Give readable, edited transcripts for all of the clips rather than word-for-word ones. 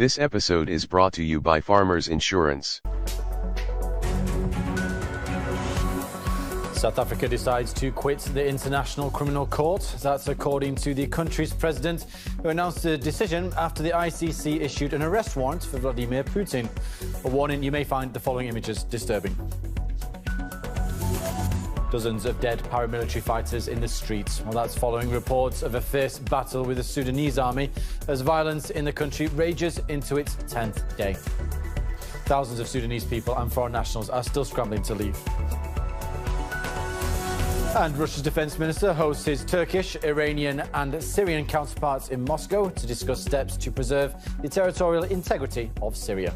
This episode is brought to you by Farmers Insurance. South Africa decides to quit the International Criminal Court. That's according to the country's president, who announced the decision after the ICC issued an arrest warrant for Vladimir Putin. A warning: you may find the following images disturbing. Dozens of dead paramilitary fighters in the streets. Well, that's following reports of a fierce battle with the Sudanese army as violence in the country rages into its 10th day. Thousands of Sudanese people and foreign nationals are still scrambling to leave. And Russia's defence minister hosts his Turkish, Iranian and Syrian counterparts in Moscow to discuss steps to preserve the territorial integrity of Syria.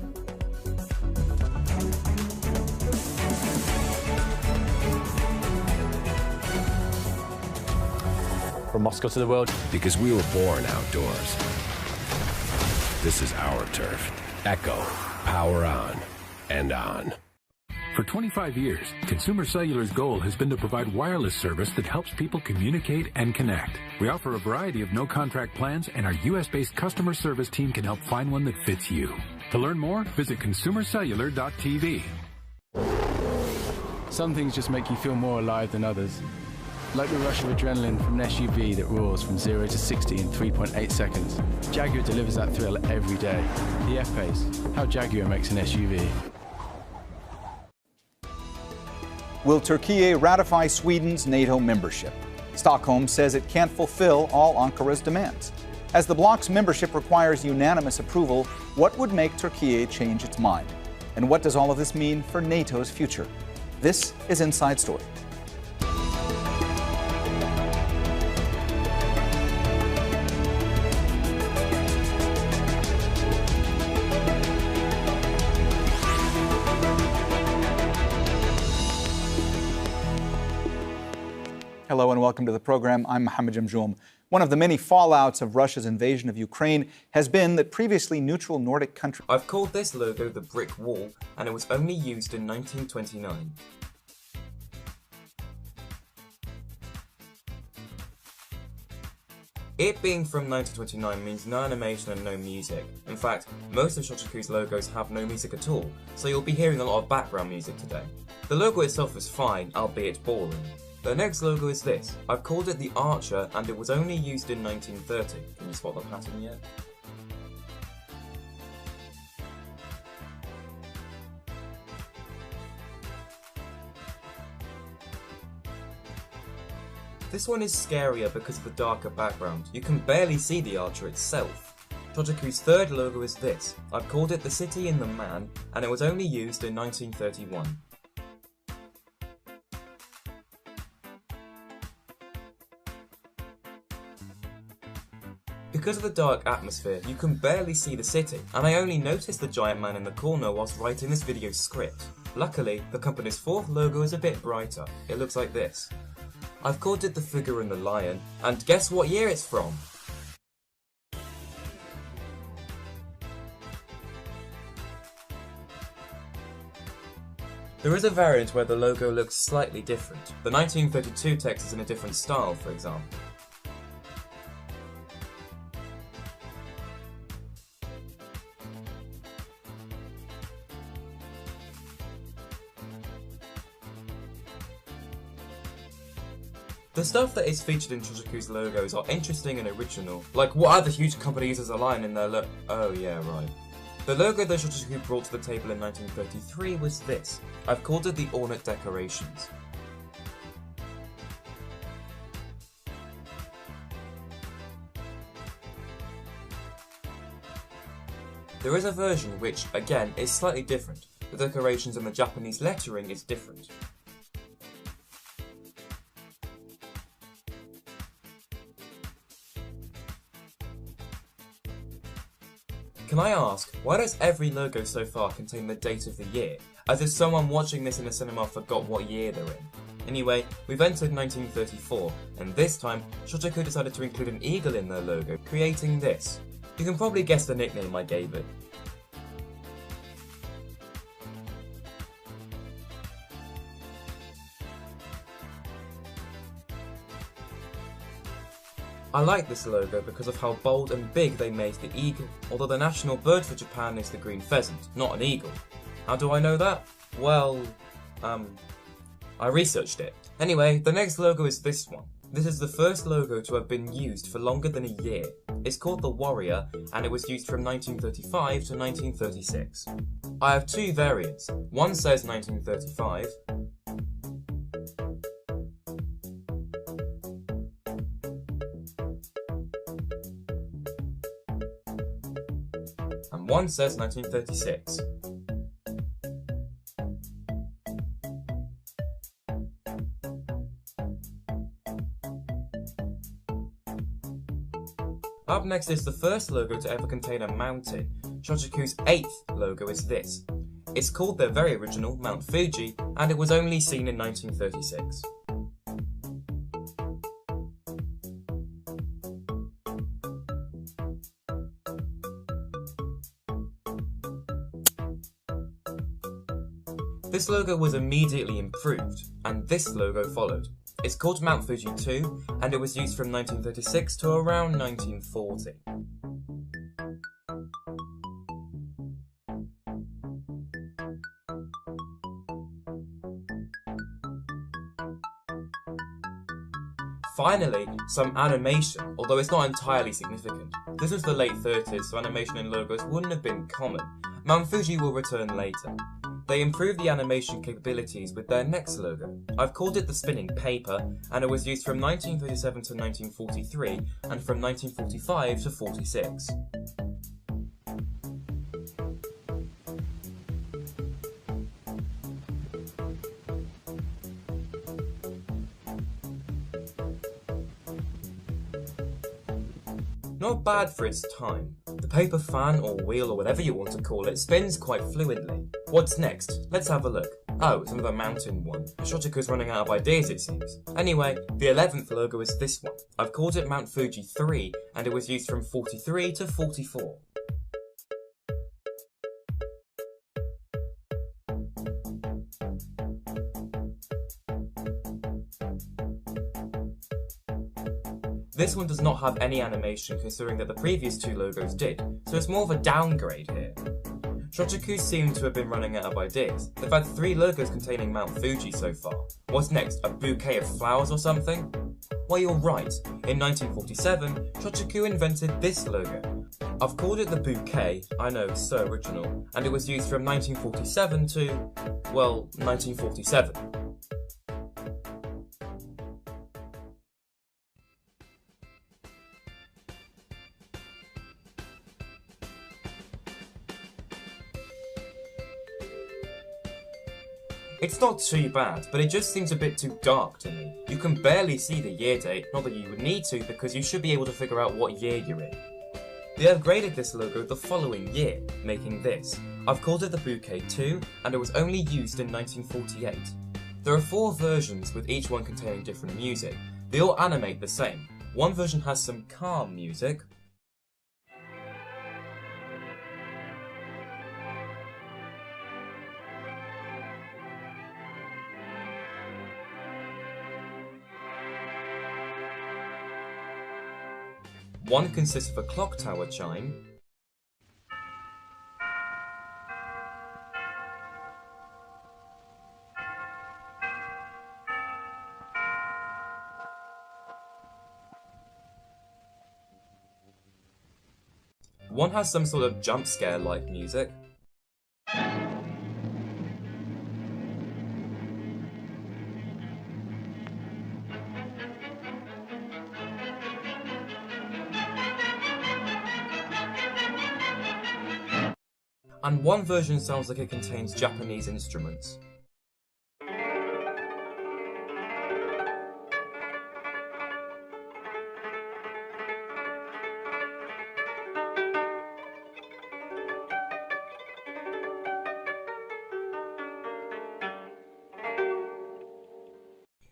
From Moscow to the world. Because we were born outdoors. This is our turf. Echo. Power on. And on. For 25 years, Consumer Cellular's goal has been to provide wireless service that helps people communicate and connect. We offer a variety of no-contract plans, and our U.S.-based customer service team can help find one that fits you. To learn more, visit consumercellular.tv. Some things just make you feel more alive than others. Like the rush of adrenaline from an SUV that roars from 0 to 60 in 3.8 seconds. Jaguar delivers that thrill every day. The F-Pace, how Jaguar makes an SUV. Will Turkey ratify Sweden's NATO membership? Stockholm says it can't fulfill all Ankara's demands. As the bloc's membership requires unanimous approval, what would make Turkey change its mind? And what does all of this mean for NATO's future? This is Inside Story. Hello and welcome to the program. I'm Mohammed Jamjoum. One of the many fallouts of Russia's invasion of Ukraine has been that previously neutral Nordic countries. I've called this logo the brick wall, and it was only used in 1929. It being from 1929 means no animation and no music. In fact, most of Shotoku's logos have no music at all, so you'll be hearing a lot of background music today. The logo itself is fine, albeit boring. The next logo is this. I've called it the Archer, and it was only used in 1930. Can you spot the pattern yet? This one is scarier because of the darker background. You can barely see the Archer itself. Shotoku's third logo is this. I've called it the City in the Man, and it was only used in 1931. Because of the dark atmosphere, you can barely see the city, and I only noticed the giant man in the corner whilst writing this video's script. Luckily, the company's fourth logo is a bit brighter. It looks like this. I've called it the Figure and the Lion, and guess what year it's from? There is a variant where the logo looks slightly different. The 1932 text is in a different style, for example. The stuff that is featured in Shotoku's logos are interesting and original. Like, what other huge company uses a lion in their Oh yeah, right. The logo that Shotoku brought to the table in 1933 was this. I've called it the Ornate Decorations. There is a version which, again, is slightly different. The decorations and the Japanese lettering is different. Can I ask, why does every logo so far contain the date of the year, as if someone watching this in a cinema forgot what year they're in? Anyway, we've entered 1934, and this time, Shotoku decided to include an eagle in their logo, creating this. You can probably guess the nickname I gave it. I like this logo because of how bold and big they made the eagle, although the national bird for Japan is the green pheasant, not an eagle. How do I know that? Well, I researched it. Anyway, the next logo is this one. This is the first logo to have been used for longer than a year. It's called the Warrior, and it was used from 1935 to 1936. I have two variants. One says 1935, and one says 1936. Up next is the first logo to ever contain a mountain. Shochiku's 8th logo is this. It's called their very original Mount Fuji, and it was only seen in 1936. This logo was immediately improved, and this logo followed. It's called Mount Fuji 2, and it was used from 1936 to around 1940. Finally, some animation, although it's not entirely significant. This was the late 30s, so animation in logos wouldn't have been common. Mount Fuji will return later. They improved the animation capabilities with their next logo. I've called it the spinning paper, and it was used from 1937 to 1943, and from 1945 to 46. Not bad for its time. The paper fan or wheel or whatever you want to call it spins quite fluidly. What's next? Let's have a look. Oh, it's another mountain one. Shochiku's running out of ideas, it seems. Anyway, the 11th logo is this one. I've called it Mount Fuji 3, and it was used from 43 to 44. This one does not have any animation, considering that the previous two logos did, so it's more of a downgrade here. Shochiku seem to have been running out of ideas. They've had 3 logos containing Mount Fuji so far. What's next, a bouquet of flowers or something? Well, you're right. In 1947, Shochiku invented this logo. I've called it the bouquet, I know, so original, and it was used from 1947 to, well, 1947. It's not too bad, but it just seems a bit too dark to me. You can barely see the year date, not that you would need to because you should be able to figure out what year you're in. They upgraded this logo the following year, making this. I've called it the Bouquet 2, and it was only used in 1948. There are 4 versions, with each one containing different music. They all animate the same. One version has some calm music, one consists of a clock tower chime, one has some sort of jump scare like music, and one version sounds like it contains Japanese instruments.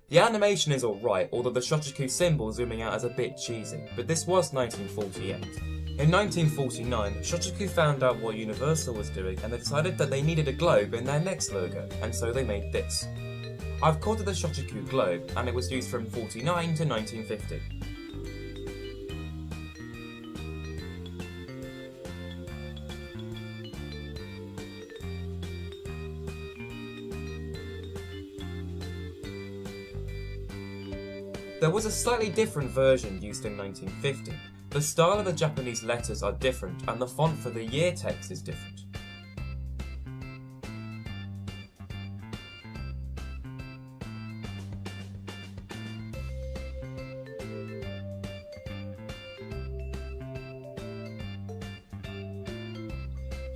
The animation is alright, although the Shochiku symbol zooming out is a bit cheesy, but this was 1948. In 1949, Shochiku found out what Universal was doing and they decided that they needed a globe in their next logo, and so they made this. I've called it the Shochiku Globe, and it was used from 49 to 1950. There was a slightly different version used in 1950. The style of the Japanese letters are different and the font for the year text is different.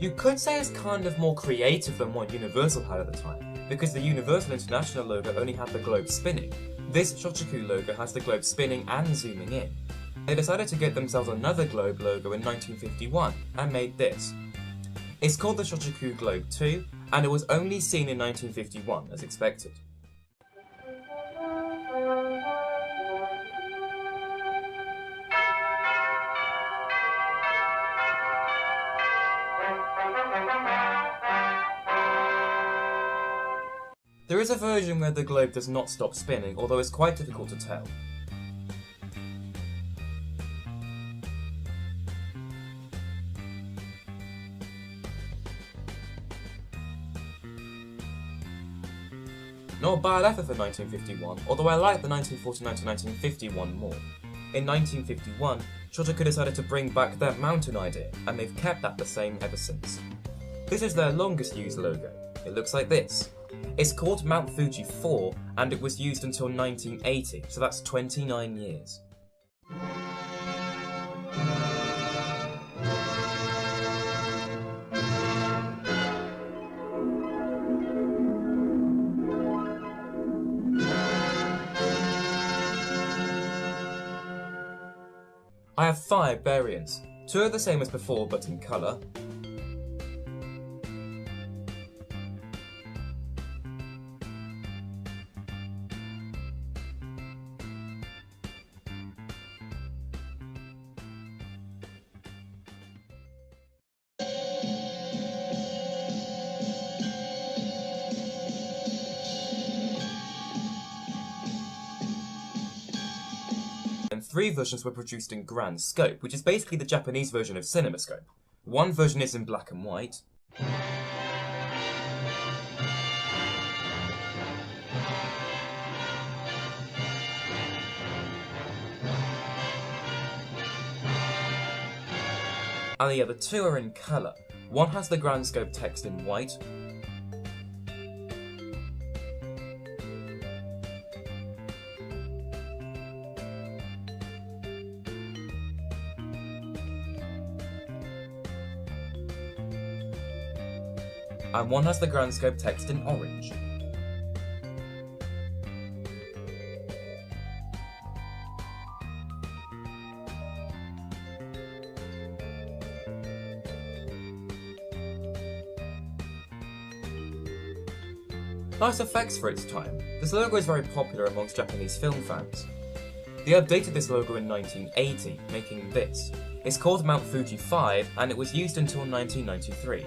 You could say it's kind of more creative than what Universal had at the time, because the Universal International logo only had the globe spinning. This Shochiku logo has the globe spinning and zooming in. They decided to get themselves another globe logo in 1951 and made this. It's called the Shochiku Globe 2, and it was only seen in 1951 as expected. There is a version where the globe does not stop spinning, although it's quite difficult to tell. Not a bad effort for 1951, although I like the 1949 to 1951 more. In 1951, Shochiku decided to bring back their mountain idea, and they've kept that the same ever since. This is their longest used logo. It looks like this. It's called Mount Fuji 4, and it was used until 1980, so that's 29 years. I have 5 variants. 2 are the same as before but in colour. And 3 versions were produced in Grand Scope, which is basically the Japanese version of CinemaScope. One version is in black and white. And the other 2 are in colour. One has the Grand Scope text in white, and one has the Grand Scope text in orange. Nice effects for its time. This logo is very popular amongst Japanese film fans. They updated this logo in 1980, making this. It's called Mount Fuji 5, and it was used until 1993.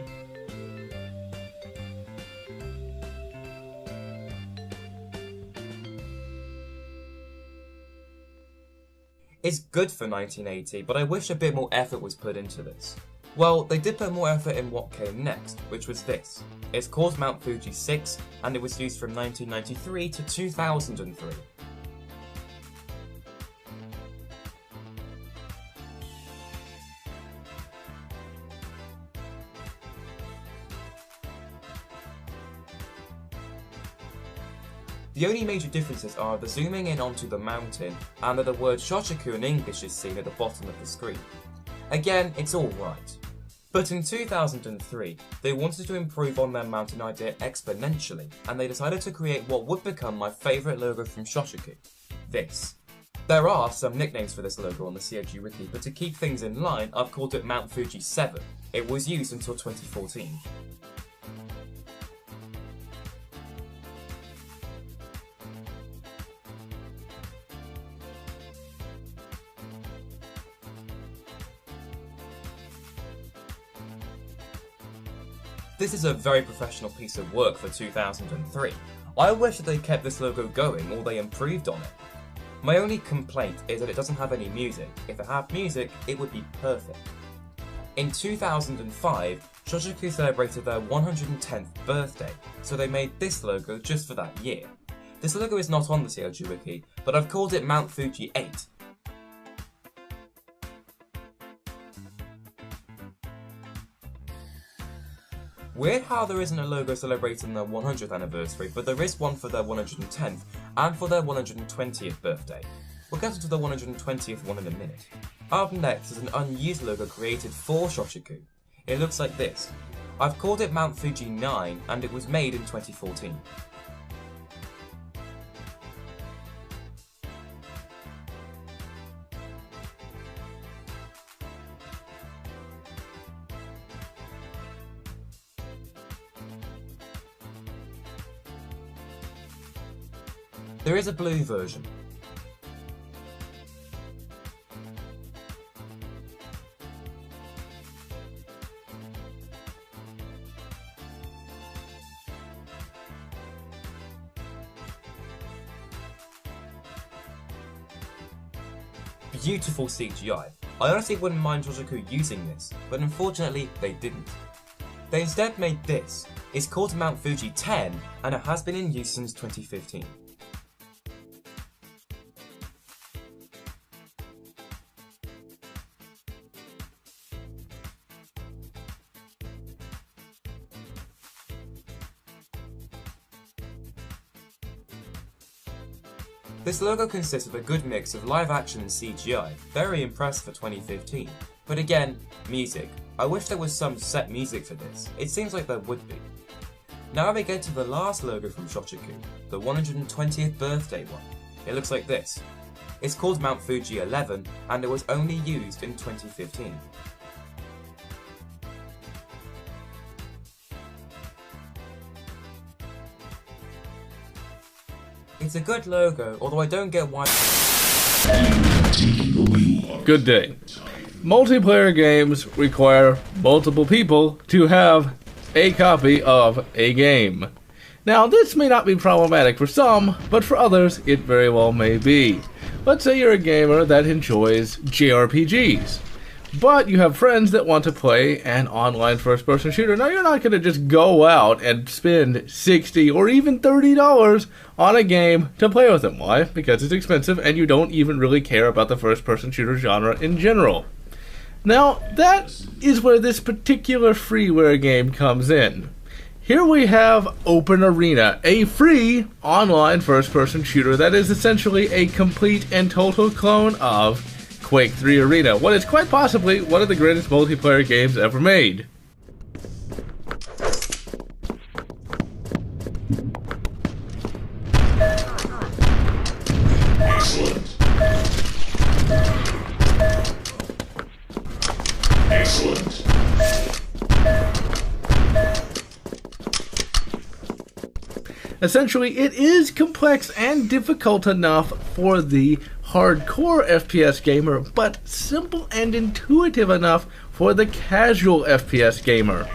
It's good for 1980, but I wish a bit more effort was put into this. Well, they did put more effort in what came next, which was this. It's called Mount Fuji 6, and it was used from 1993 to 2003. The only major differences are the zooming in onto the mountain and that the word Shochiku in English is seen at the bottom of the screen. Again, it's alright. But in 2003, they wanted to improve on their mountain idea exponentially, and they decided to create what would become my favourite logo from Shochiku. This. There are some nicknames for this logo on the COG Wiki, but to keep things in line, I've called it Mount Fuji 7. It was used until 2014. This is a very professional piece of work for 2003. I wish that they kept this logo going or they improved on it. My only complaint is that it doesn't have any music. If it had music, it would be perfect. In 2005, Shochiku celebrated their 110th birthday, so they made this logo just for that year. This logo is not on the CLG wiki, but I've called it Mount Fuji 8. Weird how there isn't a logo celebrating their 100th anniversary, but there is one for their 110th and for their 120th birthday. We'll get into the 120th one in a minute. Up next is an unused logo created for Shochiku. It looks like this. I've called it Mount Fuji 9 and it was made in 2014. There is a blue version. Beautiful CGI. I honestly wouldn't mind Shochiku using this, but unfortunately they didn't. They instead made this. It's called Mount Fuji 10 and it has been in use since 2015. This logo consists of a good mix of live action and CGI, very impressive for 2015. But again, music. I wish there was some set music for this, it seems like there would be. Now we get to the last logo from Shochiku, the 120th birthday one. It looks like this. It's called Mount Fuji 11 and it was only used in 2015. It's a good logo, although I don't get why. Good day. Multiplayer games require multiple people to have a copy of a game. Now, this may not be problematic for some, but for others, it very well may be. Let's say you're a gamer that enjoys JRPGs, but you have friends that want to play an online first-person shooter. Now, you're not going to just go out and spend $60 or even $30 on a game to play with them. Why? Because it's expensive and you don't even really care about the first-person shooter genre in general. Now, that is where this particular freeware game comes in. Here we have Open Arena, a free online first-person shooter that is essentially a complete and total clone of Quake 3 Arena, what is quite possibly one of the greatest multiplayer games ever made. Excellent. Essentially, it is complex and difficult enough for the hardcore FPS gamer, but simple and intuitive enough for the casual FPS gamer.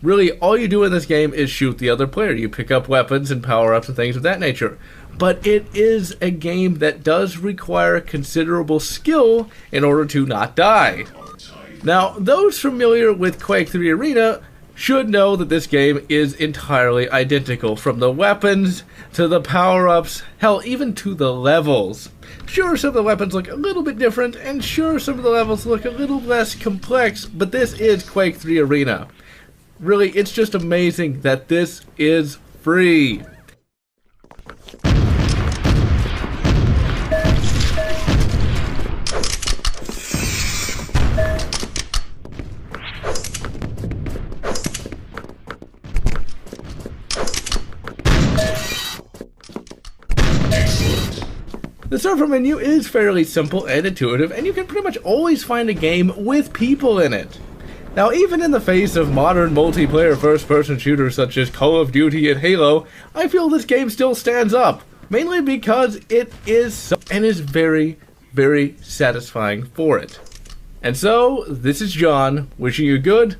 Really, all you do in this game is shoot the other player. You pick up weapons and power-ups and things of that nature. But it is a game that does require considerable skill in order to not die. Now, those familiar with Quake 3 Arena should know that this game is entirely identical, from the weapons to the power-ups, hell, even to the levels. Sure, some of the weapons look a little bit different, and sure, some of the levels look a little less complex, but this is Quake 3 Arena. Really, it's just amazing that this is free. The server menu is fairly simple and intuitive, and you can pretty much always find a game with people in it. Now, even in the face of modern multiplayer first-person shooters such as Call of Duty and Halo, I feel this game still stands up, mainly because it is very, very satisfying for it. And so, this is John, wishing you good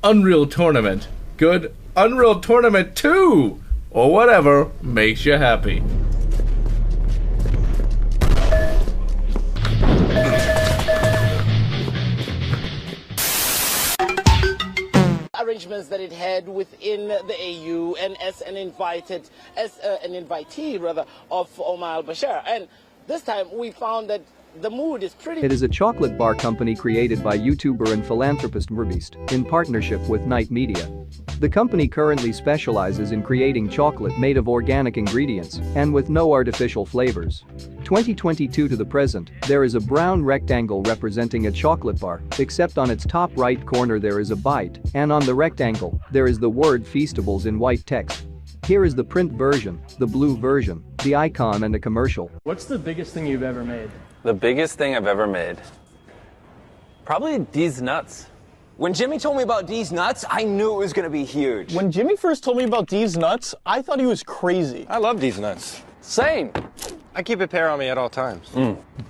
Unreal Tournament. Good Unreal Tournament 2! Or whatever makes you happy. engagements that it had within the AU and as an invitee of Omar al-Bashir. And this time we found that the mood is pretty. It is a chocolate bar company created by YouTuber and philanthropist MrBeast in partnership with Knight Media. The company currently specializes in creating chocolate made of organic ingredients and with no artificial flavors. 2022 to the present, there is a brown rectangle representing a chocolate bar, except on its top right corner there is a bite, and on the rectangle, there is the word Feastables in white text. Here is the print version, the blue version, the icon and a commercial. What's the biggest thing you've ever made? The biggest thing I've ever made? Probably these nuts. When Jimmy told me about these nuts, I knew it was going to be huge. When Jimmy first told me about these nuts, I thought he was crazy. I love these nuts. Same. I keep a pair on me at all times.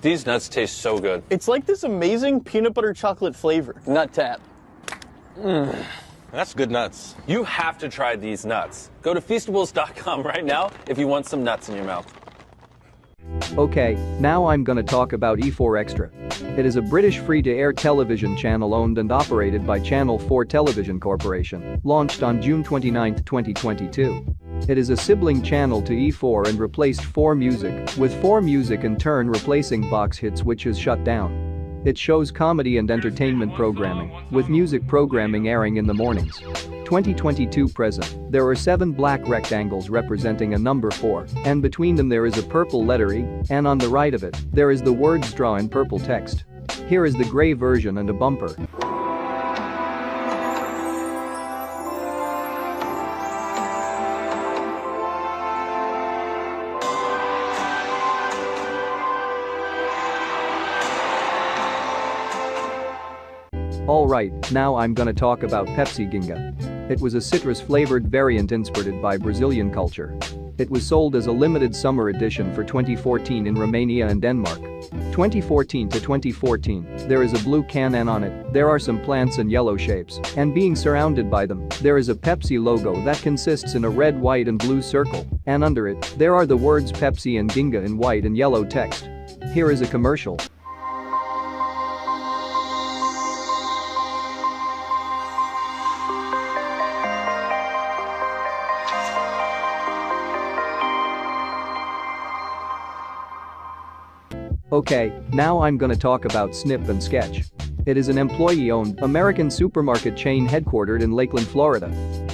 These nuts taste so good. It's like this amazing peanut butter chocolate flavor. Nut tap. That's good nuts. You have to try these nuts. Go to Feastables.com right now if you want some nuts in your mouth. Okay, now I'm gonna talk about E4 Extra. It is a British free-to-air television channel owned and operated by Channel 4 Television Corporation, launched on June 29, 2022. It is a sibling channel to E4 and replaced 4 Music, with 4 Music in turn replacing Box Hits, which is shut down. It shows comedy and entertainment programming, with music programming airing in the mornings. 2022 present, there are 7 black rectangles representing a number 4, and between them there is a purple letter E, and on the right of it, there is the words draw in purple text. Here is the gray version and a bumper. Alright, now I'm gonna talk about Pepsi Ginga. It was a citrus-flavored variant inspired by Brazilian culture. It was sold as a limited summer edition for 2014 in Romania and Denmark. 2014 to 2014, there is a blue can and on it, there are some plants and yellow shapes, and being surrounded by them, there is a Pepsi logo that consists in a red, white and blue circle, and under it, there are the words Pepsi and Ginga in white and yellow text. Here is a commercial. Okay, now I'm gonna talk about Snip and Sketch. It is an employee-owned, American supermarket chain headquartered in Lakeland, Florida.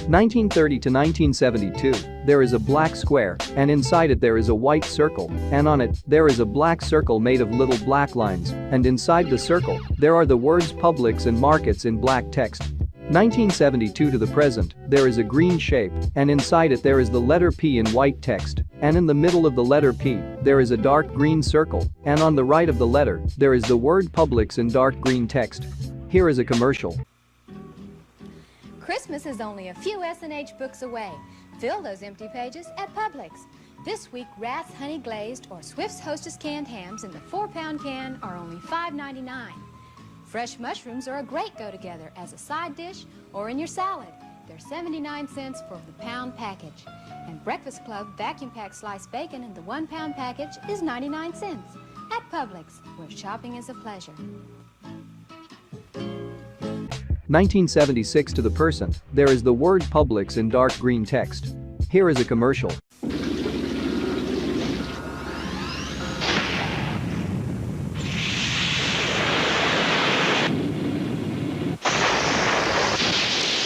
1930 to 1972, there is a black square, and inside it there is a white circle, and on it, there is a black circle made of little black lines, and inside the circle, there are the words Publix and Markets in black text. 1972 to the present, there is a green shape, and inside it there is the letter P in white text, and in the middle of the letter P, there is a dark green circle, and on the right of the letter, there is the word Publix in dark green text. Here is a commercial. Christmas is only a few S&H books away. Fill those empty pages at Publix. This week, Rath's Honey Glazed or Swift's Hostess canned hams in the 4-pound can are only $5.99. Fresh mushrooms are a great go-together as a side dish or in your salad. They're 79 cents for the pound package. And Breakfast Club vacuum packed sliced bacon in the 1-pound package is 99 cents. At Publix, where shopping is a pleasure. 1976 to the present, there is the word Publix in dark green text. Here is a commercial.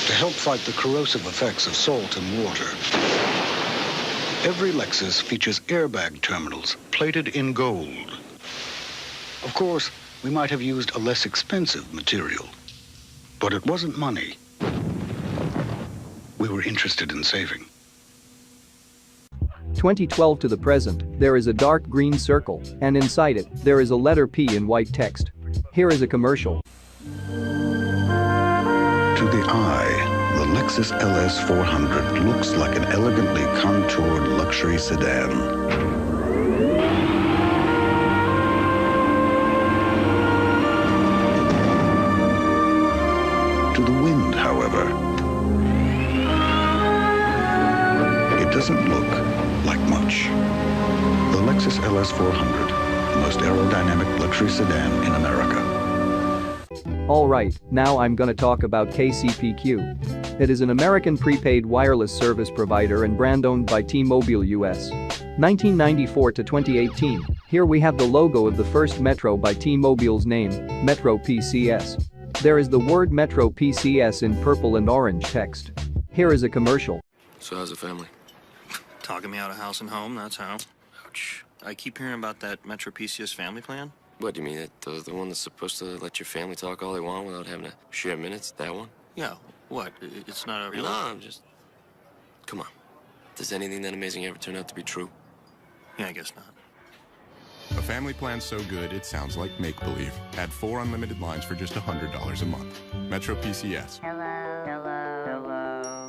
To help fight the corrosive effects of salt and water, every Lexus features airbag terminals plated in gold. Of course, we might have used a less expensive material, but it wasn't money we were interested in saving. 2012 to the present, there is a dark green circle, and inside it, there is a letter P in white text. Here is a commercial. To the eye, the Lexus LS 400 looks like an elegantly contoured luxury sedan. To the wind, however, it doesn't look like much. The Lexus LS 400, the most aerodynamic luxury sedan in America. Alright, now I'm gonna talk about KCPQ. It is an American prepaid wireless service provider and brand owned by T-Mobile US. 1994 to 2018. Here we have the logo of the first Metro by T-Mobile's name, Metro PCS. There is the word Metro PCS in purple and orange text. Here is a commercial. So how's the family? Talking me out of house and home, that's how. Ouch. I keep hearing about that Metro PCS family plan. What, do you mean the one that's supposed to let your family talk all they want without having to share minutes? That one? Yeah, what? It's not a real... No, I'm just... Come on. Does anything that amazing ever turn out to be true? Yeah, I guess not. A family plan so good it sounds like make-believe. Add 4 unlimited lines for just $100 a month. Metro PCS. Hello.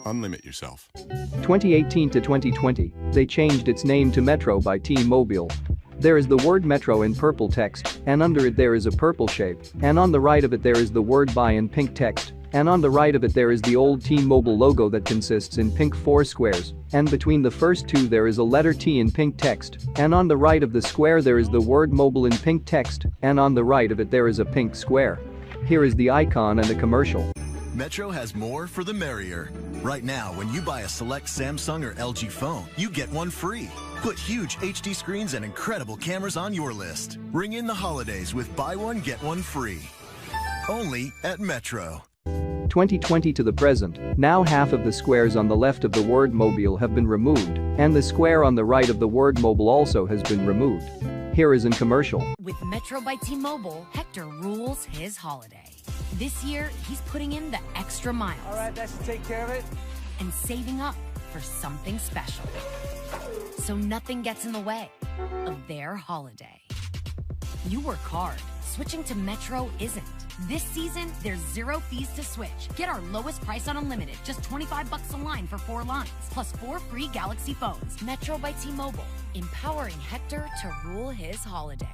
Unlimit yourself. 2018 to 2020, they changed its name to Metro by T-Mobile. There is the word Metro in purple text, and under it there is a purple shape, and on the right of it there is the word by in pink text, and on the right of it there is the old T-Mobile logo that consists in pink 4 squares, and between the first two there is a letter T in pink text, and on the right of the square there is the word mobile in pink text, and on the right of it there is a pink square. Here is the icon and the commercial. Metro has more for the merrier. Right now, when you buy a select Samsung or LG phone, you get one free. Put huge HD screens and incredible cameras on your list. Ring in the holidays with buy one, get one free. Only at Metro. 2020 to the present, now half of the squares on the left of the word mobile have been removed, and the square on the right of the word mobile also has been removed. Here is in commercial. With Metro by T-Mobile, Hector rules his holiday. This year, he's putting in the extra miles. All right, that should take care of it. And saving up for something special. So nothing gets in the way of their holiday. You work hard. Switching to Metro isn't. This season, there's 0 fees to switch. Get our lowest price on unlimited, just $25 a line for 4 lines, plus 4 free Galaxy phones. Metro by T-Mobile, empowering Hector to rule his holiday.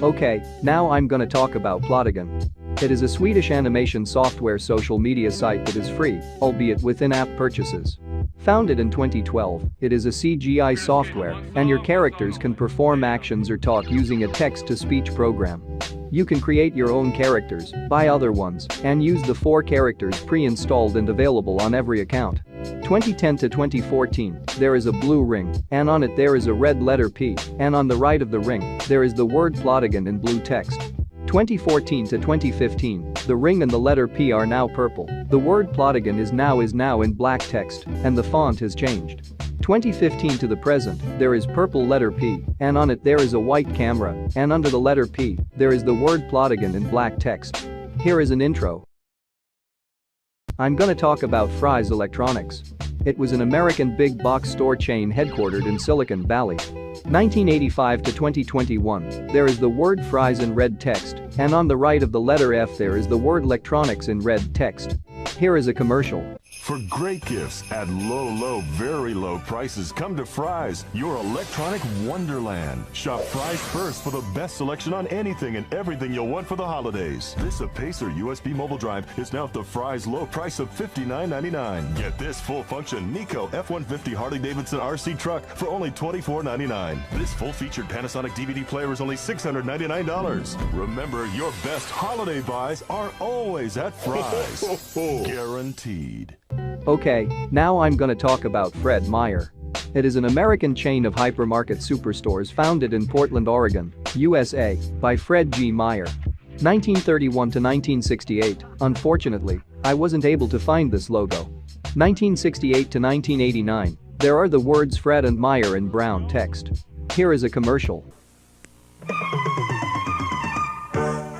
Okay, now I'm gonna talk about Plotagon. It is a Swedish animation software social media site that is free, albeit with in-app purchases. Founded in 2012, it is a CGI software, and your characters can perform actions or talk using a text-to-speech program. You can create your own characters, buy other ones, and use the 4 characters pre-installed and available on every account. 2010 to 2014, there is a blue ring, and on it there is a red letter P, and on the right of the ring, there is the word Plotagon in blue text. 2014 to 2015, the ring and the letter P are now purple. The word Plotagon is now in black text, and the font has changed. 2015 to the present, there is purple letter P, and on it there is a white camera, and under the letter P, there is the word Plotagon in black text. Here is an intro. I'm gonna talk about Fry's Electronics. It was an American big box store chain headquartered in Silicon Valley. 1985 to 2021, there is the word Fry's in red text, and on the right of the letter F there is the word electronics in red text. Here is a commercial. For great gifts at low, very low prices, come to Fry's, your electronic wonderland. Shop Fry's first for the best selection on anything and everything you'll want for the holidays. This Pacer USB mobile drive is now at the Fry's low price of $59.99. Get this full-function Nico F-150 Harley-Davidson RC truck for only $24.99. This full-featured Panasonic DVD player is only $699. Remember, your best holiday buys are always at Fry's. Guaranteed. Okay, now I'm gonna talk about Fred Meyer. It is an American chain of hypermarket superstores founded in Portland, Oregon, USA, by Fred G. Meyer. 1931 to 1968, unfortunately, I wasn't able to find this logo. 1968 to 1989, there are the words Fred and Meyer in brown text. Here is a commercial.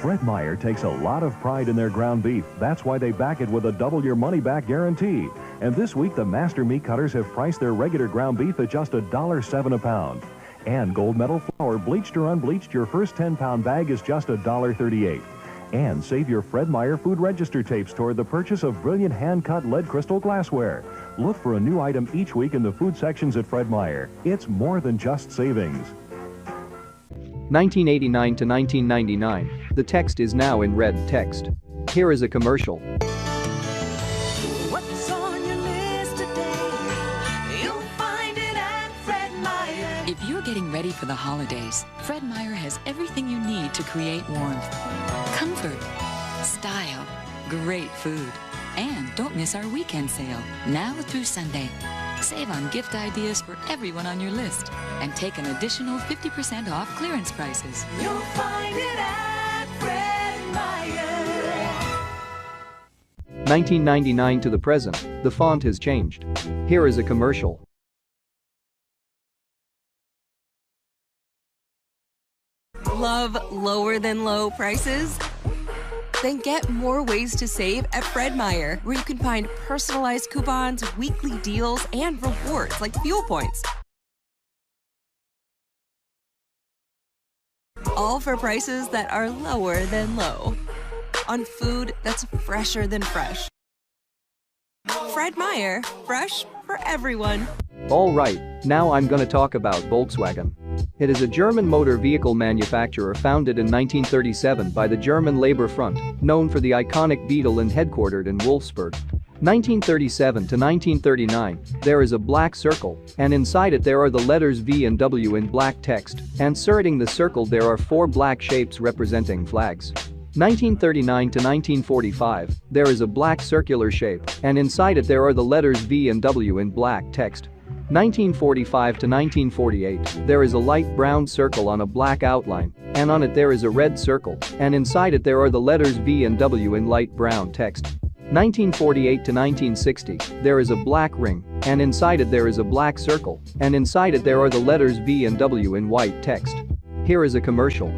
Fred Meyer takes a lot of pride in their ground beef. That's why they back it with a double your money back guarantee. And this week, the Master Meat Cutters have priced their regular ground beef at just $1.07 a pound. And Gold Medal flour, bleached or unbleached, your first 10-pound bag is just $1.38. And save your Fred Meyer food register tapes toward the purchase of brilliant hand-cut lead crystal glassware. Look for a new item each week in the food sections at Fred Meyer. It's more than just savings. 1989 to 1999, the text is now in red text. Here is a commercial. What's on your list today? You'll find it at Fred Meyer. If you're getting ready for the holidays, Fred Meyer has everything you need to create warmth, comfort, style, great food. And don't miss our weekend sale, now through Sunday. Save on gift ideas for everyone on your list and take an additional 50% off clearance prices. You'll find it at Fred Meyer. 1999 to the present, the font has changed. Here is a commercial. Love lower than low prices? Then get more ways to save at Fred Meyer, where you can find personalized coupons, weekly deals, and rewards like fuel points. All for prices that are lower than low. On food that's fresher than fresh. Fred Meyer, fresh for everyone. All right, now I'm gonna talk about Volkswagen. It is a German motor vehicle manufacturer founded in 1937 by the German Labor Front, known for the iconic Beetle and headquartered in Wolfsburg. 1937 to 1939, there is a black circle, and inside it there are the letters V and W in black text, and surrounding the circle there are 4 black shapes representing flags. 1939 to 1945, there is a black circular shape, and inside it there are the letters V and W in black text. 1945 to 1948, there is a light brown circle on a black outline, and on it there is a red circle, and inside it there are the letters V and W in light brown text. 1948 to 1960, there is a black ring, and inside it there is a black circle, and inside it there are the letters V and W in white text. Here is a commercial.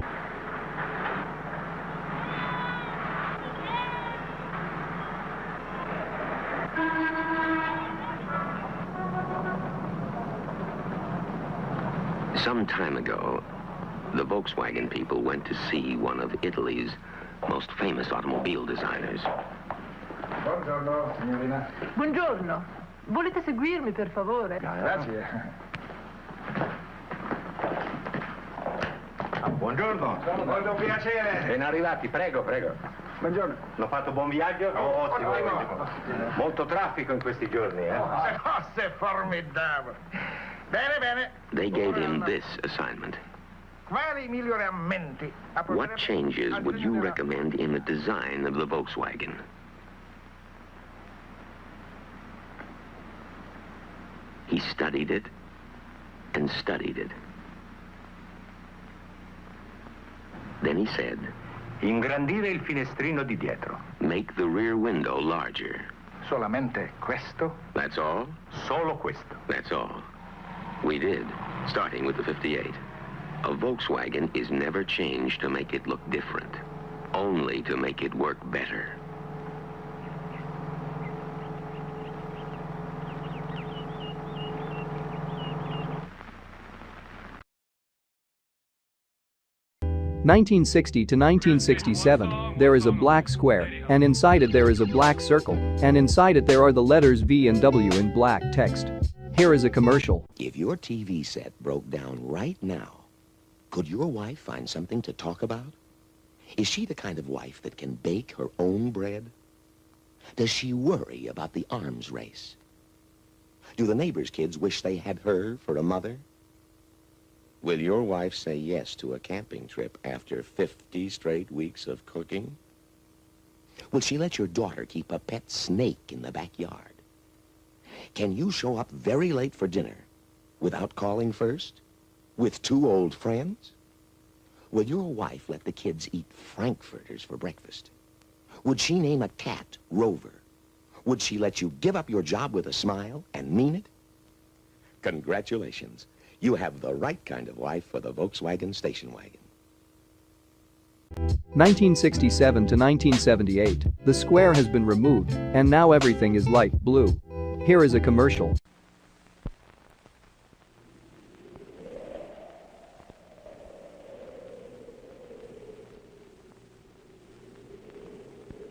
Some time ago, the Volkswagen people went to see one of Italy's most famous automobile designers. Buongiorno, signorina. Buongiorno. Volete seguirmi, per favore? Grazie. Buongiorno. Molto piacere. Ben arrivati, prego, prego. Buongiorno. Hanno fatto buon viaggio? Ottimo. Molto traffico in questi giorni, eh? Se fosse formidabile. Bene, bene. They gave him this assignment. Quali miglioramenti? What changes would you recommend in the design of the Volkswagen? He studied it and studied it. Then he said, Ingrandire il finestrino di dietro. Make the rear window larger. Solamente questo? That's all? Solo questo. That's all. We did, starting with the 58. A Volkswagen is never changed to make it look different, only to make it work better. (1960 to 1967), there is a black square, and inside it there is a black circle, and inside it there are the letters V and W in black text. Here is a commercial. If your TV set broke down right now, could your wife find something to talk about? Is she the kind of wife that can bake her own bread? Does she worry about the arms race? Do the neighbors' kids wish they had her for a mother? Will your wife say yes to a camping trip after 50 straight weeks of cooking? Will she let your daughter keep a pet snake in the backyard? Can you show up very late for dinner without calling first? With 2 old friends? Will your wife let the kids eat frankfurters for breakfast? Would she name a cat Rover? Would she let you give up your job with a smile and mean it? Congratulations. You have the right kind of wife for the Volkswagen station wagon. 1967 to 1978, the square has been removed, and now everything is light blue. Here is a commercial.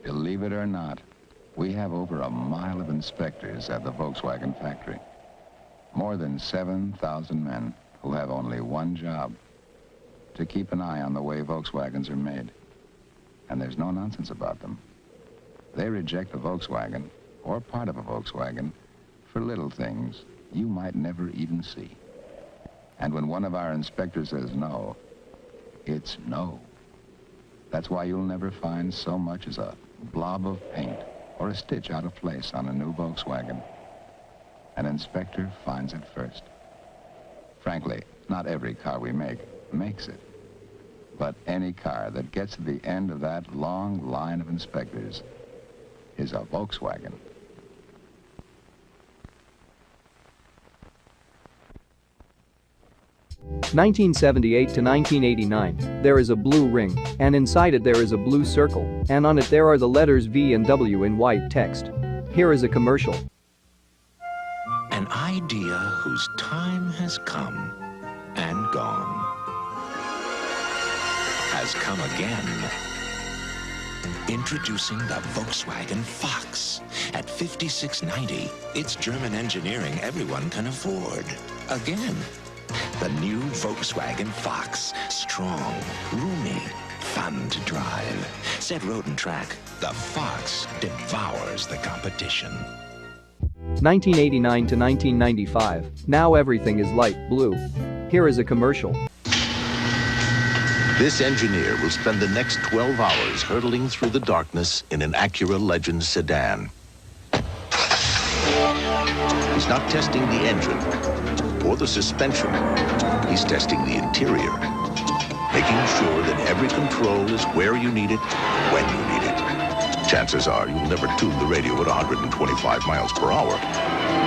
Believe it or not, we have over a mile of inspectors at the Volkswagen factory. More than 7,000 men who have only one job, to keep an eye on the way Volkswagens are made. And there's no nonsense about them. They reject a Volkswagen, or part of a Volkswagen, for little things you might never even see. And when one of our inspectors says no, it's no. That's why you'll never find so much as a blob of paint or a stitch out of place on a new Volkswagen, an inspector finds it first. Frankly, not every car we make makes it. But any car that gets to the end of that long line of inspectors is a Volkswagen. (1978 to 1989), there is a blue ring, and inside it there is a blue circle, and on it there are the letters V and W in white text. Here is a commercial. An idea whose time has come and gone has come again. Introducing the Volkswagen Fox. At $56.90, it's German engineering everyone can afford. Again. The new Volkswagen Fox. Strong, roomy, fun to drive. Said Road and Track, the Fox devours the competition. 1989 to 1995, now everything is light blue. Here is a commercial. This engineer will spend the next 12 hours hurtling through the darkness in an Acura Legend sedan. He's not testing the engine or the suspension. He's testing the interior, making sure that every control is where you need it, when you need it. Chances are you'll never tune the radio at 125 miles per hour.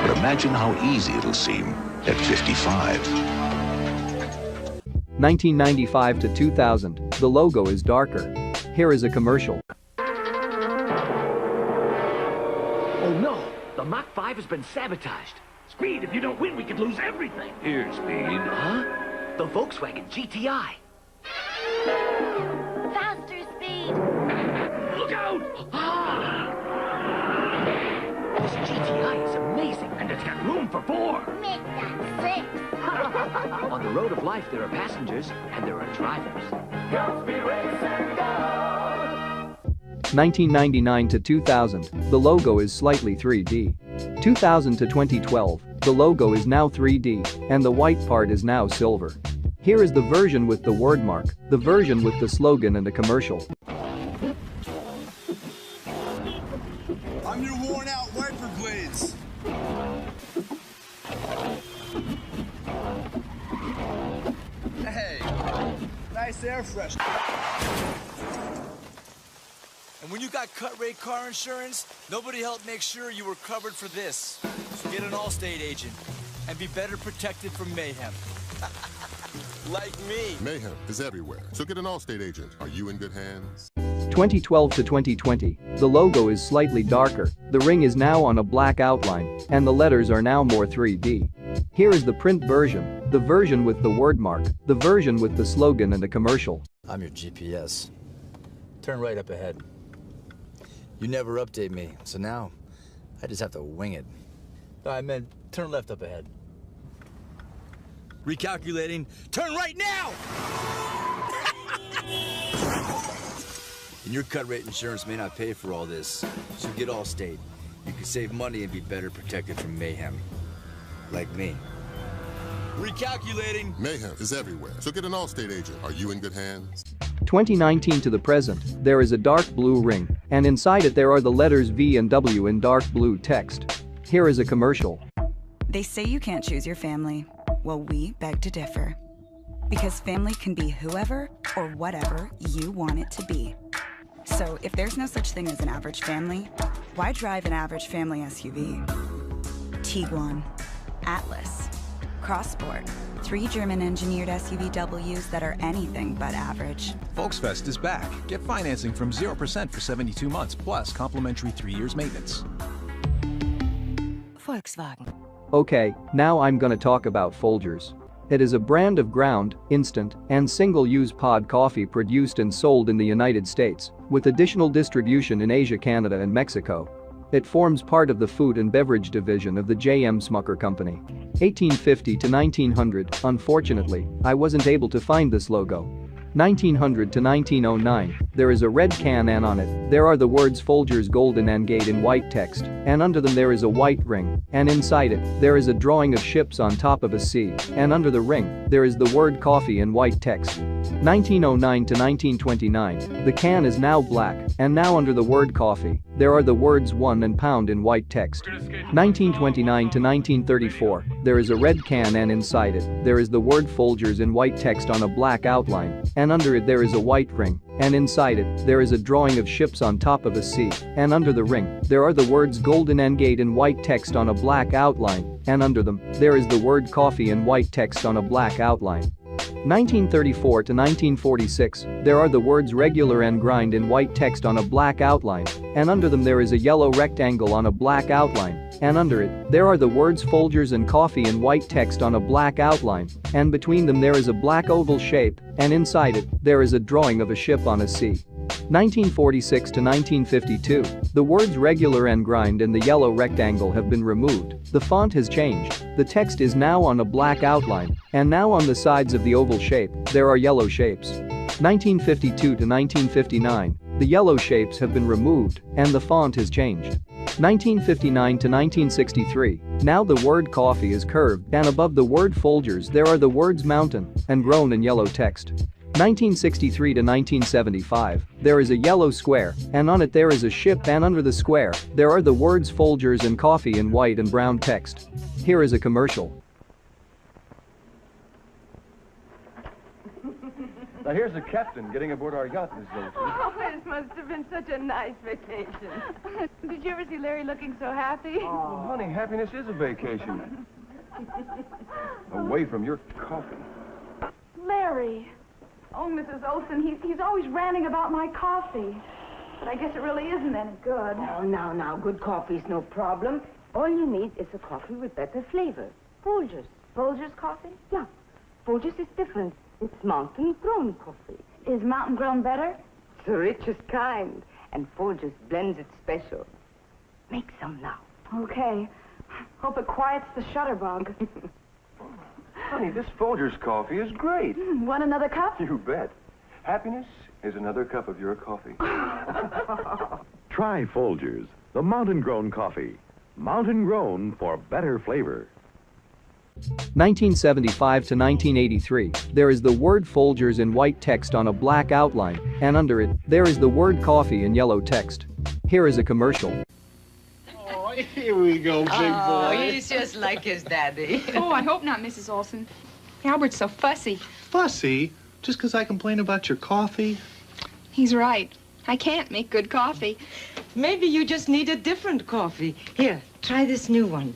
But imagine how easy it'll seem at 55. 1995 to 2000, the logo is darker. Here is a commercial. Oh no, the Mach 5 has been sabotaged. Speed, if you don't win, we could lose everything. Here, Speed. Huh? The Volkswagen GTI. Faster, Speed! Look out! This GTI is amazing, and it's got room for 4. Make that 6. On the road of life, there are passengers, and there are drivers. Go, Speed, race and go! 1999 to 2000, the logo is slightly 3D. 2000 to 2012, the logo is now 3D, and the white part is now silver. Here is the version with the word mark, the version with the slogan and a commercial. I'm your worn-out wiper blades. Hey, nice air freshener. And when you got cut rate car insurance, nobody helped make sure you were covered for this. So get an Allstate agent and be better protected from mayhem. Like me. Mayhem is everywhere, so get an Allstate agent. Are you in good hands? 2012 to 2020, the logo is slightly darker, the ring is now on a black outline, and the letters are now more 3D. Here is the print version, the version with the word mark, the version with the slogan and a commercial. I'm your GPS. Turn right up ahead. You never update me, so now I just have to wing it. No, I meant turn left up ahead. Recalculating. Turn right now! And your cut rate insurance may not pay for all this, so get Allstate. You can save money and be better protected from mayhem. Like me. Recalculating. Mayhem is everywhere, so get an Allstate agent. Are you in good hands? 2019 to the present, there is a dark blue ring, and inside it there are the letters V and W in dark blue text. Here is a commercial. They say you can't choose your family. Well, we beg to differ. Because family can be whoever or whatever you want it to be. So if there's no such thing as an average family, why drive an average family SUV? Tiguan, Atlas, Crossport, 3 German-engineered SUVWs that are anything but average. Volksfest is back. Get financing from 0% for 72 months, plus complimentary 3 years maintenance. Volkswagen. Okay, now I'm gonna talk about Folgers. It is a brand of ground, instant, and single-use pod coffee produced and sold in the United States, with additional distribution in Asia, Canada, and Mexico. It forms part of the food and beverage division of the J.M. Smucker Company. 1850 to 1900, unfortunately, I wasn't able to find this logo. 1900 to 1909, there is a red can and on it, there are the words Folgers Golden and Gate in white text, and under them there is a white ring, and inside it, there is a drawing of ships on top of a sea, and under the ring, there is the word coffee in white text. 1909 to 1929, the can is now black, and now under the word coffee, there are the words one and pound in white text. 1929 to 1934, there is a red can and inside it, there is the word Folgers in white text on a black outline, and under it there is a white ring, and inside it, there is a drawing of ships on top of a sea, and under the ring, there are the words Golden and Gate in white text on a black outline, and under them, there is the word coffee in white text on a black outline. 1934 to 1946, there are the words regular and grind in white text on a black outline, and under them there is a yellow rectangle on a black outline, and under it, there are the words Folgers and coffee in white text on a black outline, and between them there is a black oval shape, and inside it, there is a drawing of a ship on a sea. 1946 to 1952, the words regular and grind in the yellow rectangle have been removed, the font has changed, the text is now on a black outline, and now on the sides of the oval shape, there are yellow shapes. 1952 to 1959, the yellow shapes have been removed, and the font has changed. 1959 to 1963, now the word coffee is curved, and above the word Folgers there are the words mountain and grown in yellow text. 1963 to 1975, there is a yellow square, and on it there is a ship, and under the square, there are the words Folgers and coffee in white and brown text. Here is a commercial. Now here's the captain getting aboard our yacht, Miss Olsen. Oh, it must have been such a nice vacation. Did you ever see Larry looking so happy? Oh, honey, happiness is a vacation. Away from your coffee. Larry. Oh, Mrs. Olsen, he's always ranting about my coffee. But I guess it really isn't any good. Oh, now, good coffee's no problem. All you need is a coffee with better flavor. Folgers. Folgers coffee? Yeah. Folgers is different. It's mountain-grown coffee. Is mountain-grown better? It's the richest kind. And Folgers blends it special. Make some now. Okay. Hope it quiets the shutterbug. Honey, this Folgers coffee is great. Want another cup? You bet. Happiness is another cup of your coffee. Try Folgers, the mountain-grown coffee. Mountain-grown for better flavor. 1975 to 1983, there is the word Folgers in white text on a black outline, and under it, there is the word coffee in yellow text. Here is a commercial. Oh, here we go, big boy. Oh, he's just like his daddy. Oh, I hope not, Mrs. Olsen. Albert's so fussy. Fussy? Just because I complain about your coffee? He's right. I can't make good coffee. Maybe you just need a different coffee. Here, try this new one.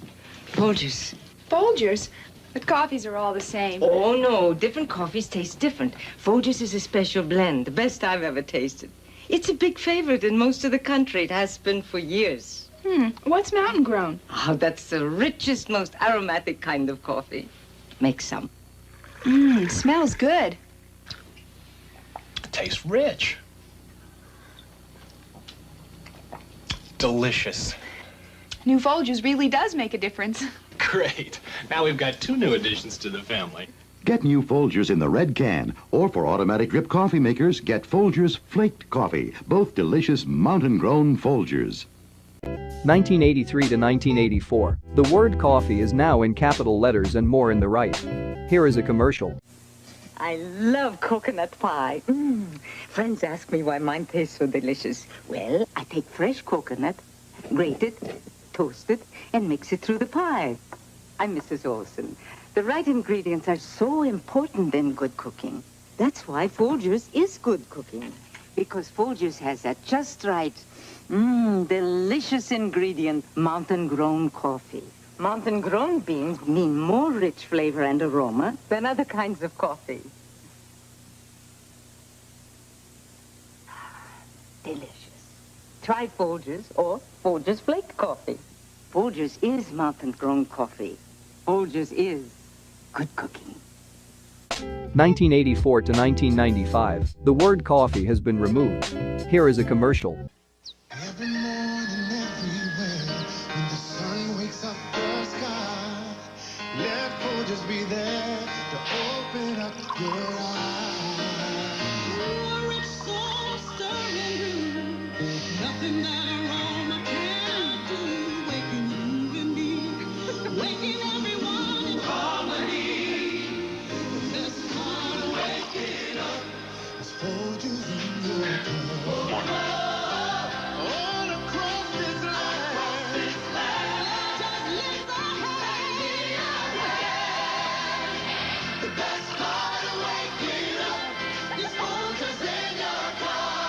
Folgers. Folgers? But coffees are all the same. Oh, no. Different coffees taste different. Folgers is a special blend, the best I've ever tasted. It's a big favorite in most of the country. It has been for years. What's mountain grown? Oh, that's the richest, most aromatic kind of coffee. Make some. Smells good. It tastes rich. Delicious. New Folgers really does make a difference. Great. Now we've got 2 new additions to the family. Get new Folgers in the red can, or for automatic drip coffee makers, get Folgers Flaked Coffee, both delicious mountain-grown Folgers. 1983 to 1984, the word coffee is now in capital letters and more in the right. Here is a commercial. I love coconut pie. Friends ask me why mine tastes so delicious. Well, I take fresh coconut, grate it, toast it, and mix it through the pie. I'm Mrs. Olsen. The right ingredients are so important in good cooking. That's why Folgers is good cooking. Because Folgers has that just right, delicious ingredient, mountain-grown coffee. Mountain-grown beans mean more rich flavor and aroma than other kinds of coffee. Delicious. Try Folgers or Folgers Flaked Coffee. Folgers is mountain-grown coffee. Folgers is good cooking. 1984 to 1995, the word coffee has been removed. Here is a commercial. Every morning, everywhere, when the sun wakes up the sky, let Folgers be there to open up your eyes. The best part of waking up is Folgers in your car.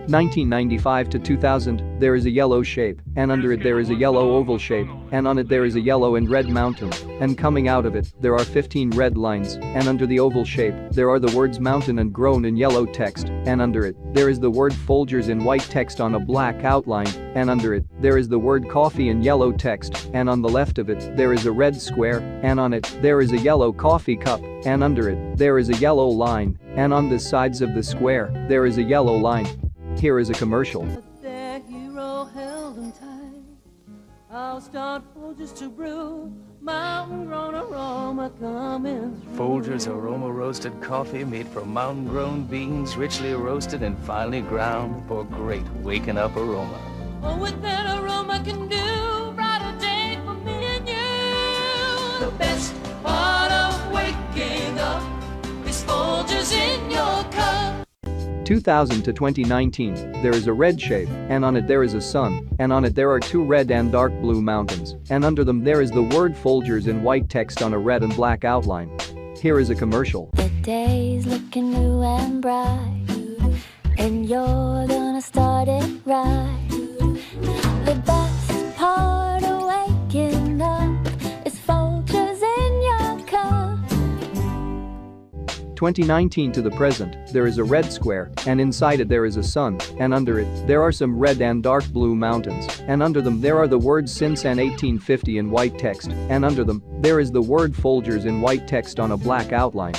1995 to 2000, there is a yellow shape, and under it there is a yellow oval shape, and on it there is a yellow and red mountain, and coming out of it, there are 15 red lines, and under the oval shape, there are the words mountain and grown in yellow text, and under it, there is the word Folgers in white text on a black outline, and under it, there is the word coffee in yellow text, and on the left of it, there is a red square, and on it, there is a yellow coffee cup, and under it, there is a yellow line, and on the sides of the square, there is a yellow line. Here is a commercial. Their hero held them tight. I'll start Folgers to brew. Mountain grown aroma coming through. Folgers aroma roasted coffee made from mountain grown beans, richly roasted and finely ground for great waking up aroma. Oh, what that aroma can do, brighter day for me and you. The best part of waking up is Folgers in your cup. 2000 to 2019, there is a red shape, and on it there is a sun, and on it there are two red and dark blue mountains, and under them there is the word Folgers in white text on a red and black outline. Here is a commercial. The day's looking new and bright, and you're gonna start it right. The best part of waking up is Folgers in your cup. 2019 to the present, there is a red square, and inside it there is a sun, and under it, there are some red and dark blue mountains, and under them there are the words since and 1850 in white text, and under them, there is the word Folgers in white text on a black outline.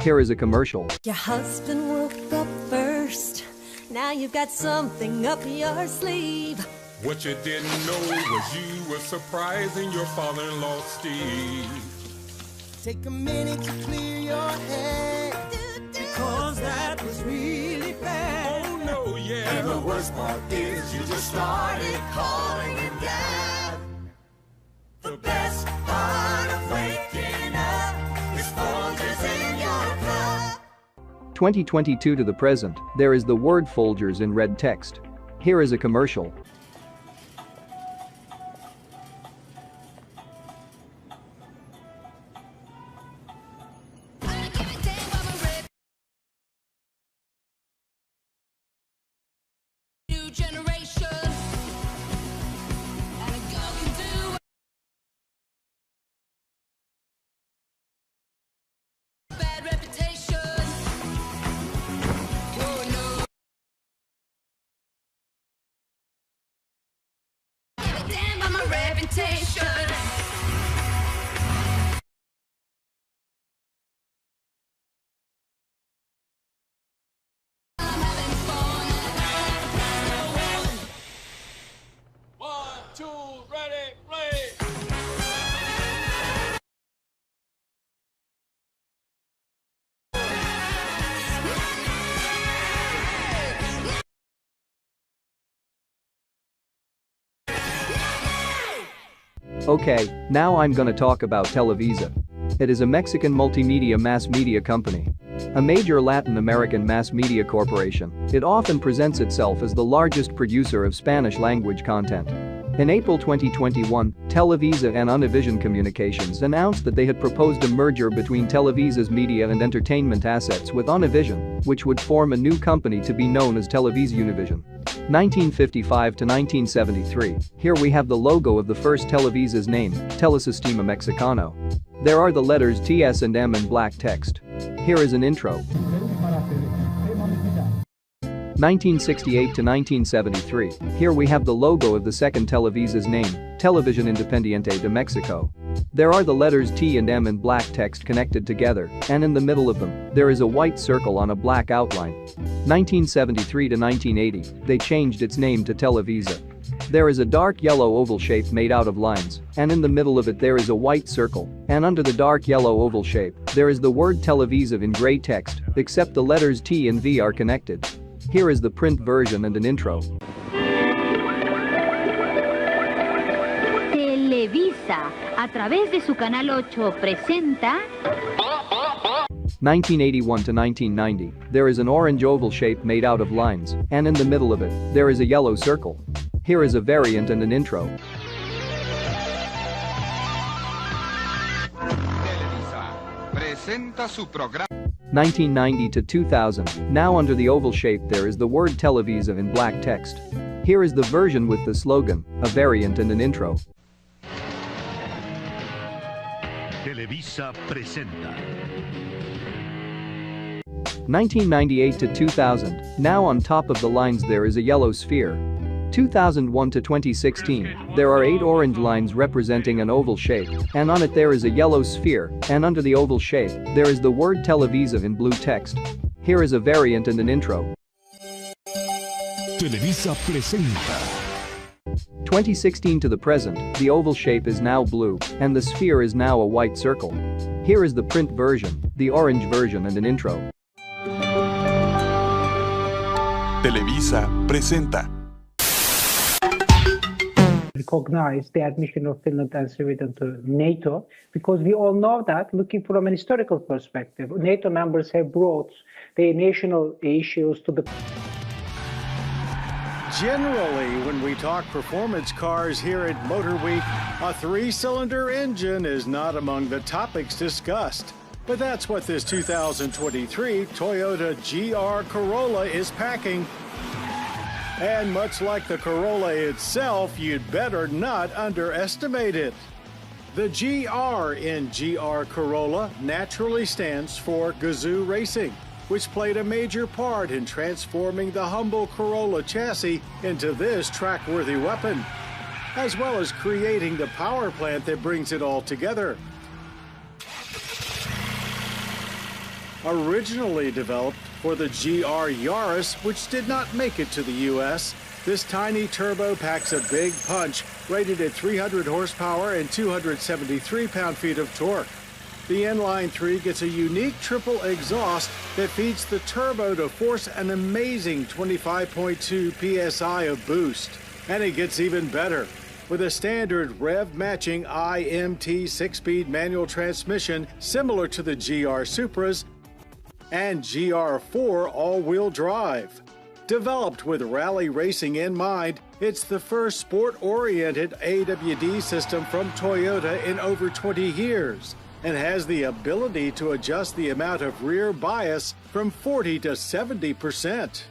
Here is a commercial. Your husband woke up first, now you've got something up your sleeve. What you didn't know was you were surprising your father-in-law, Steve. Take a minute to clear your head, because that was really bad. Oh no, yeah. And the worst part is you just started calling him dad. The best part of waking up is Folgers in your cup. 2022 to the present, there is the word Folgers in red text. Here is a commercial. Okay, now I'm gonna talk about Televisa. It is a Mexican multimedia mass media company. A major Latin American mass media corporation, it often presents itself as the largest producer of Spanish-language content. In April 2021, Televisa and Univision Communications announced that they had proposed a merger between Televisa's media and entertainment assets with Univision, which would form a new company to be known as Televisa Univision. 1955 to 1973, here we have the logo of the first Televisa's name, Telesistema Mexicano. There are the letters T, S and M in black text. Here is an intro. 1968 to 1973, here we have the logo of the second Televisa's name, Televisión Independiente de Mexico. There are the letters T and M in black text connected together, and in the middle of them, there is a white circle on a black outline. 1973 to 1980, they changed its name to Televisa. There is a dark yellow oval shape made out of lines, and in the middle of it there is a white circle, and under the dark yellow oval shape, there is the word Televisa in gray text, except the letters T and V are connected. Here is the print version and an intro. Televisa, a través de su canal 8, presenta... 1981 to 1990, there is an orange oval shape made out of lines, and in the middle of it, there is a yellow circle. Here is a variant and an intro. Presenta su programa. 1990 to 2000, now under the oval shape there is the word Televisa in black text. Here is the version with the slogan, a variant and an intro. Televisa presenta. 1998 to 2000, now on top of the lines there is a yellow sphere. 2001 to 2016, there are 8 orange lines representing an oval shape, and on it there is a yellow sphere, and under the oval shape, there is the word Televisa in blue text. Here is a variant and an intro. Televisa presenta. 2016 to the present, the oval shape is now blue, and the sphere is now a white circle. Here is the print version, the orange version and an intro. Televisa presenta. Recognize the admission of Finland and Sweden to NATO, because we all know that, looking from an historical perspective, NATO members have brought their national issues to the... Generally, when we talk performance cars here at Motor Week, a 3-cylinder engine is not among the topics discussed. But that's what this 2023 Toyota GR Corolla is packing. And much like the Corolla itself, you'd better not underestimate it. The GR in GR Corolla naturally stands for Gazoo Racing, which played a major part in transforming the humble Corolla chassis into this track-worthy weapon, as well as creating the power plant that brings it all together. Originally developed for the GR Yaris, which did not make it to the U.S., this tiny turbo packs a big punch, rated at 300 horsepower and 273 pound-feet of torque. The inline 3 gets a unique triple exhaust that feeds the turbo to force an amazing 25.2 psi of boost. And it gets even better. With a standard rev-matching IMT 6-speed manual transmission similar to the GR Supras, and GR4 all-wheel drive. Developed with rally racing in mind, it's the first sport-oriented AWD system from Toyota in over 20 years and has the ability to adjust the amount of rear bias from 40 to 70%.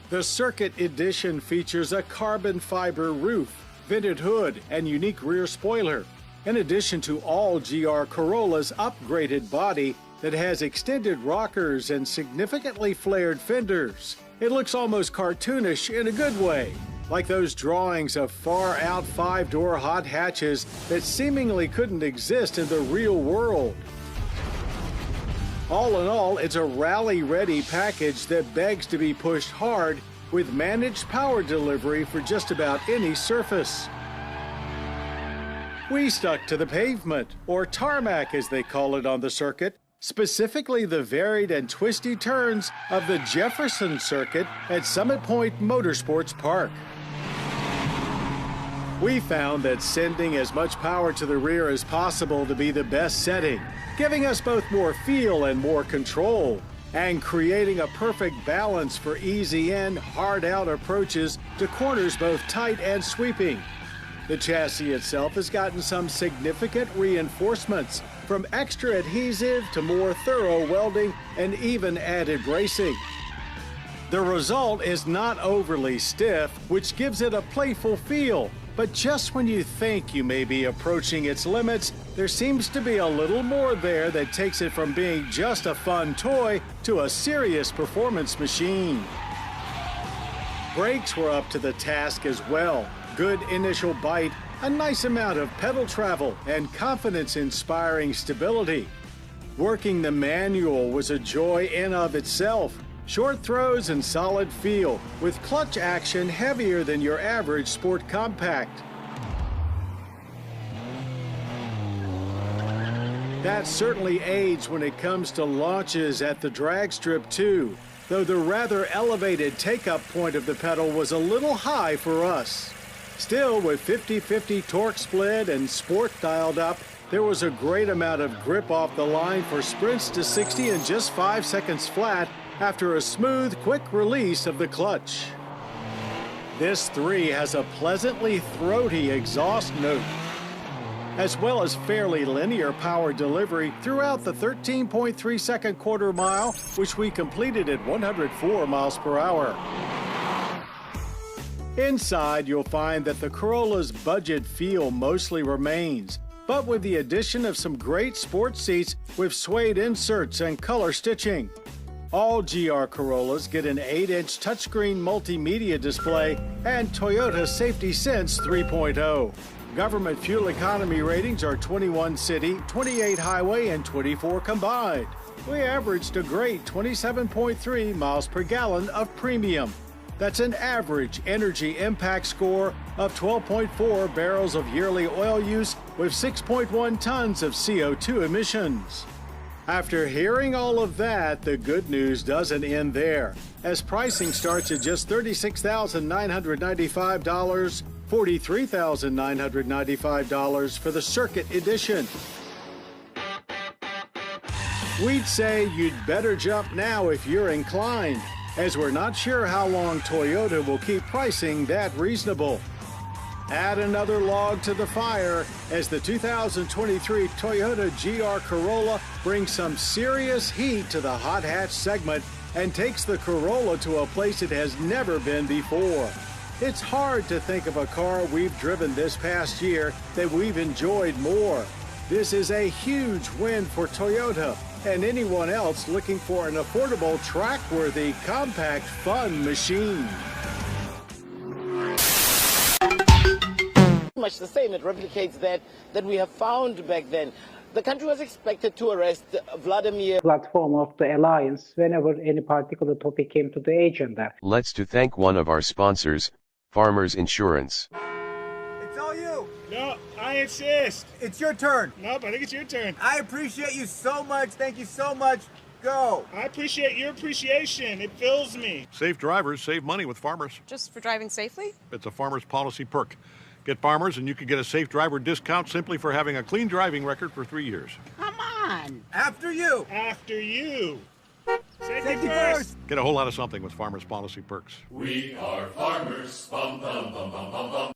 The Circuit Edition features a carbon fiber roof, vented hood, and unique rear spoiler, in addition to all GR Corolla's upgraded body that has extended rockers and significantly flared fenders. It looks almost cartoonish in a good way, like those drawings of far-out 5-door hot hatches that seemingly couldn't exist in the real world. All in all, it's a rally-ready package that begs to be pushed hard with managed power delivery for just about any surface. We stuck to the pavement, or tarmac as they call it on the circuit, specifically the varied and twisty turns of the Jefferson Circuit at Summit Point Motorsports Park. We found that sending as much power to the rear as possible to be the best setting, giving us both more feel and more control, and creating a perfect balance for easy in, hard out approaches to corners both tight and sweeping. The chassis itself has gotten some significant reinforcements, from extra adhesive to more thorough welding and even added bracing. The result is not overly stiff, which gives it a playful feel. But just when you think you may be approaching its limits, there seems to be a little more there that takes it from being just a fun toy to a serious performance machine. Brakes were up to the task as well. Good initial bite, a nice amount of pedal travel, and confidence-inspiring stability. Working the manual was a joy in of itself. Short throws and solid feel, with clutch action heavier than your average sport compact. That certainly aids when it comes to launches at the drag strip too, though the rather elevated take-up point of the pedal was a little high for us. Still, with 50-50 torque split and sport dialed up, There was a great amount of grip off the line for sprints to 60 in just 5 seconds flat after a smooth, quick release of the clutch. This 3 has a pleasantly throaty exhaust note, as well as fairly linear power delivery throughout the 13.3-second quarter mile, which we completed at 104 miles per hour. Inside, you'll find that the Corolla's budget feel mostly remains, but with the addition of some great sports seats with suede inserts and color stitching. All GR Corollas get an 8-inch touchscreen multimedia display and Toyota Safety Sense 3.0. Government fuel economy ratings are 21 city, 28 highway, and 24 combined. We averaged a great 27.3 miles per gallon of premium. That's an average energy impact score of 12.4 barrels of yearly oil use with 6.1 tons of CO2 emissions. After hearing all of that, the good news doesn't end there, as pricing starts at just $36,995, $43,995 for the Circuit Edition. We'd say you'd better jump now if you're inclined, as we're not sure how long Toyota will keep pricing that reasonable. Add another log to the fire as the 2023 Toyota GR Corolla brings some serious heat to the hot hatch segment and takes the Corolla to a place it has never been before. It's hard to think of a car we've driven this past year that we've enjoyed more. This is a huge win for Toyota and anyone else looking for an affordable, track-worthy, compact, fun machine. Much the same. It replicates that we have found back then. The country was expected to arrest Vladimir. Platform of the alliance whenever any particular topic came to the agenda. Let's to thank one of our sponsors, Farmers Insurance. It's all you. No, I insist. It's your turn. Nope, I think it's your turn. I appreciate you so much. Thank you so much. Go. I appreciate your appreciation. It fills me. Safe drivers save money with Farmers. Just for driving safely? It's a Farmers policy perk. Get Farmers and you can get a safe driver discount simply for having a clean driving record for 3 years. Come on. After you. After you. Safety first. Get a whole lot of something with Farmers policy perks. We are farmers. Bum, bum, bum, bum, bum, bum.